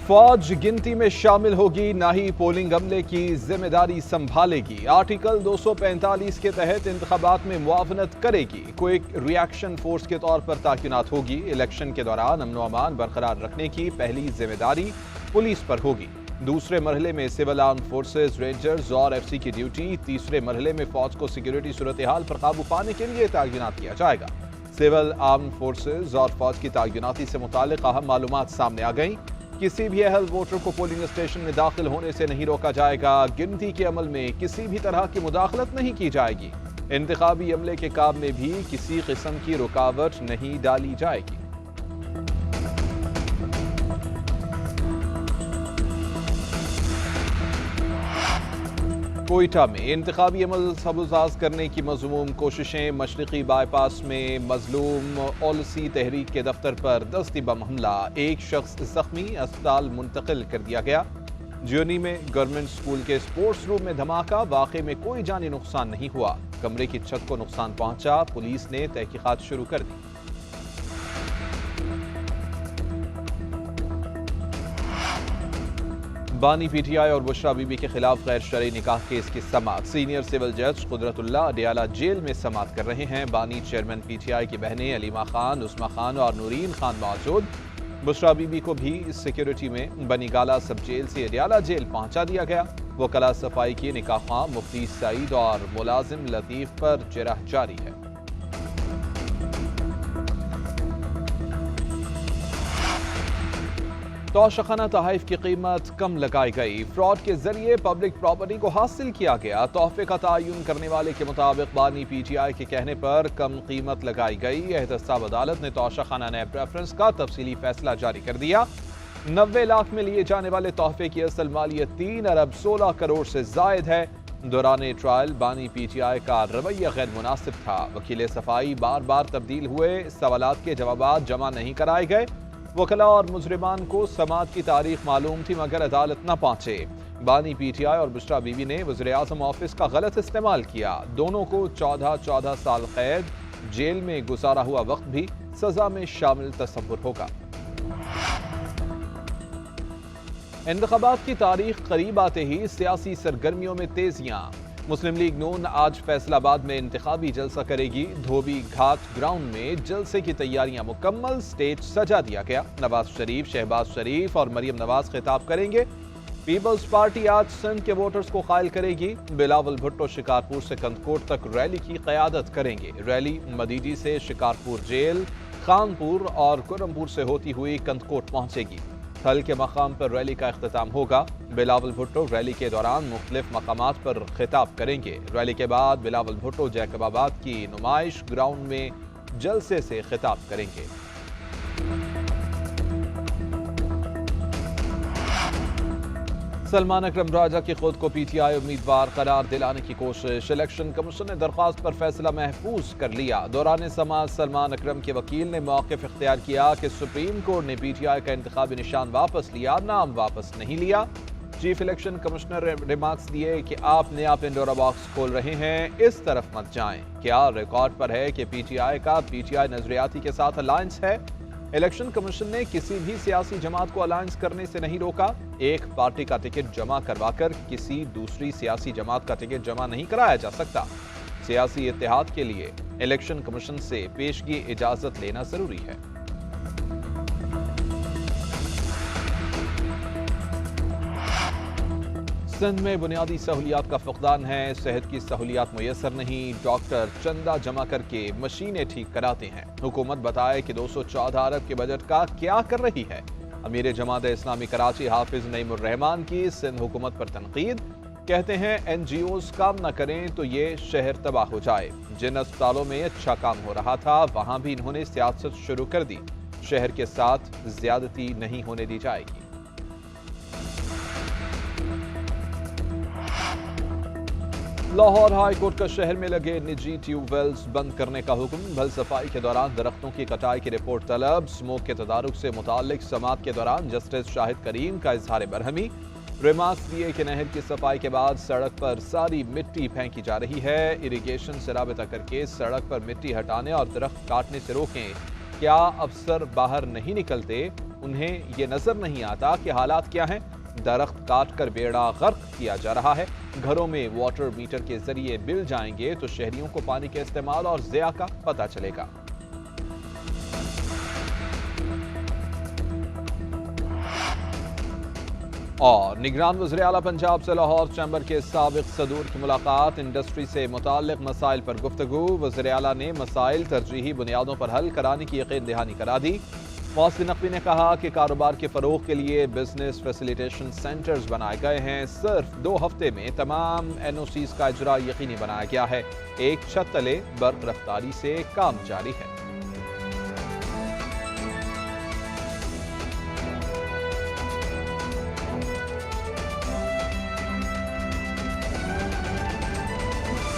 फौज गिनती में शामिल होगी, ना ही पोलिंग अमले की जिम्मेदारी संभालेगी। आर्टिकल 245 के तहत इंतखाबात में मुआवनत करेगी। क्विक रिएक्शन फोर्स के तौर पर तैनात होगी। इलेक्शन के दौरान अमन व अमान बरकरार रखने की पहली जिम्मेदारी पुलिस पर होगी। दूसरे मरहले में सिविल आर्म फोर्सेज, रेंजर्स और एफसी की ड्यूटी। तीसरे मरहले में फौज को सिक्योरिटी सूरत हाल पर काबू पाने के लिए तैनात किया जाएगा। सिविल आर्म फोर्सेज और फौज की तैनाती से मुताल्लिक अहम मालूमात सामने आ गई। किसी भी अहल वोटर को पोलिंग स्टेशन में दाखिल होने से नहीं रोका जाएगा। गिनती के अमल में किसी भी तरह की मुदाखलत नहीं की जाएगी। इंतखाबी अमले के काम में भी किसी किस्म की रुकावट नहीं डाली जाएगी। कोयटा में इंतखाबी अमल सबुजाज करने की मज़मूम कोशिशें। मशरक़ी बाईपास में मजलूम ओलसी तहरीक के दफ्तर पर दस्ती बम हमला। एक शख्स जख्मी, अस्पताल मुंतकिल कर दिया गया। ज्योनी में गवर्नमेंट स्कूल के स्पोर्ट्स रूम में धमाका। वाक़े में कोई जानी नुकसान नहीं हुआ। कमरे की छत को नुकसान पहुंचा। पुलिस ने तहकीकात शुरू कर दी। बानी पीटीआई और बुशरा बीबी के खिलाफ गैर शरई निकाह केस की समाअत। सीनियर सिविल जज कुदरतुल्लाह अडियाला जेल में समाअत कर रहे हैं। बानी चेयरमैन पीटीआई की बहनें अलीमा खान, उस्मा खान और नूरीन खान मौजूद। बुशरा बीबी को भी सिक्योरिटी में बनीगाला सब जेल से अडियाला जेल पहुंचा दिया गया। वकला सफाई की निकाह ख्वाह मुफ्ती सईद और मुलाजिम लतीफ पर जिरह जारी है। तोशाखाना तोहफे की कीमत कम लगाई गई। फ्रॉड के जरिए पब्लिक प्रॉपर्टी को हासिल किया गया। तोहफे का तयन करने वाले के मुताबिक बानी पीटीआई के कहने पर कम कीमत लगाई गई। एहतसाब अदालत ने तोशाखाना नैब रेफरेंस का तफसीली फैसला जारी कर दिया। 90 लाख में लिए जाने वाले तोहफे की असल मालियत 3 अरब 16 करोड़ से जायद है। दौरान ट्रायल बानी पीटीआई का रवैया गैर मुनासिब था। वकील सफाई बार बार तब्दील हुए। सवालात के जवाब जमा नहीं कराए गए। वकला और मुजरिमान को समाअत की तारीख मालूम थी मगर अदालत न पहुंचे। बानी पीटीआई और बुशरा बीबी ने वज़ीर-ए-आज़म ऑफिस का गलत इस्तेमाल किया। दोनों को 14 साल कैद, जेल में गुजारा हुआ वक्त भी सजा में शामिल तस्वुर होगा। इंतखाबात की तारीख करीब आते ही सियासी सरगर्मियों में तेजियां। मुस्लिम लीग नून आज फैसलाबाद में इंतखाबी जलसा करेगी। धोबी घाट ग्राउंड में जलसे की तैयारियां मुकम्मल। स्टेज सजा दिया गया। नवाज शरीफ, शहबाज शरीफ और मरियम नवाज खिताब करेंगे। पीपल्स पार्टी आज सिंध के वोटर्स को कायल करेगी। बिलावल भुट्टो शिकारपुर से कंदकोट तक रैली की क़यादत करेंगे। रैली मदीजी से शिकारपुर जेल, खानपुर और कुरमपुर से होती हुई कंदकोट पहुंचेगी। थल के मकाम पर रैली का इख्तिताम होगा। बिलावल भुट्टो रैली के दौरान मुख्तलिफ मकामात पर खिताब करेंगे। रैली के बाद बिलावल भुट्टो जैकबाबाद की नुमाइश ग्राउंड में जलसे से खिताब करेंगे। सलमान अकरम राजा की खुद को पीटीआई उम्मीदवार करार दिलाने की कोशिश। इलेक्शन कमीशन ने दरख्वास्त पर फैसला महफूज कर लिया। दौरान समाअत सलमान अकरम के वकील ने मौक़िफ़ इख्तियार किया कि सुप्रीम कोर्ट ने पीटीआई का इंतखाबी निशान वापस लिया, नाम वापस नहीं लिया। चीफ इलेक्शन कमिश्नर ने रिमार्क्स दिए कि आप नया पेंडोरा बॉक्स खोल रहे हैं, इस तरफ मत जाएं। क्या रिकॉर्ड पर है कि पीटीआई का पीटीआई नजरियाती के साथ अलायंस है? इलेक्शन कमीशन ने किसी भी सियासी जमात को अलायंस करने से नहीं रोका। एक पार्टी का टिकट जमा करवाकर किसी दूसरी सियासी जमात का टिकट जमा नहीं कराया जा सकता। सियासी इत्तेहाद के लिए इलेक्शन कमीशन से पेशगी इजाजत लेना जरूरी है। सिंध में बुनियादी सहूलियात का फुकदान है। सेहत की सहूलियात मुयसर नहीं। डॉक्टर चंदा जमा करके मशीनें ठीक कराते हैं। हुकूमत बताए कि 214 अरब के बजट का क्या कर रही है। अमीर जमात इस्लामी कराची हाफिज नईमुर रहमान की सिंध हुकूमत पर तनकीद। कहते हैं NGOs काम न करें तो ये शहर तबाह हो जाए। जिन अस्पतालों में अच्छा काम हो रहा था वहां भी इन्होंने सियासत शुरू कर दी। शहर के साथ ज्यादती नहीं होने दी जाएगी। लाहौर हाई कोर्ट का शहर में लगे निजी ट्यूबवेल्स बंद करने का हुक्म। भल सफाई के दौरान दरख्तों की कटाई की रिपोर्ट तलब। स्मोक के तदारुक से मुताल्लिक समाअत के दौरान जस्टिस शाहिद करीम का इजहार बरहमी। ریمارکس دیے کہ نہر کی صفائی کے بعد سڑک پر ساری مٹی پھینکی جا رہی ہے، اریگیشن سے رابطہ کر کے سڑک پر مٹی ہٹانے اور درخت کاٹنے سے روکیں۔ کیا افسر باہر نہیں نکلتے؟ انہیں یہ نظر نہیں آتا کہ حالات کیا ہیں؟ درخت کاٹ کر بیڑا غرق کیا جا رہا ہے۔ گھروں میں واٹر میٹر کے ذریعے بل جائیں گے تو شہریوں کو پانی کے استعمال اور ضیاع کا پتہ چلے گا۔ اور نگران وزیر اعلیٰ پنجاب سے لاہور چیمبر کے سابق صدور کی ملاقات، انڈسٹری سے متعلق مسائل پر گفتگو۔ وزیر اعلیٰ نے مسائل ترجیحی بنیادوں پر حل کرانے کی یقین دہانی کرا دی۔ محسن نقوی نے کہا کہ کاروبار کے فروغ کے لیے بزنس فیسیلیٹیشن سینٹرز بنائے گئے ہیں۔ صرف 2 ہفتے میں تمام NOCs کا اجرا یقینی بنایا گیا ہے۔ ایک چھت تلے برق رفتاری سے کام جاری ہے۔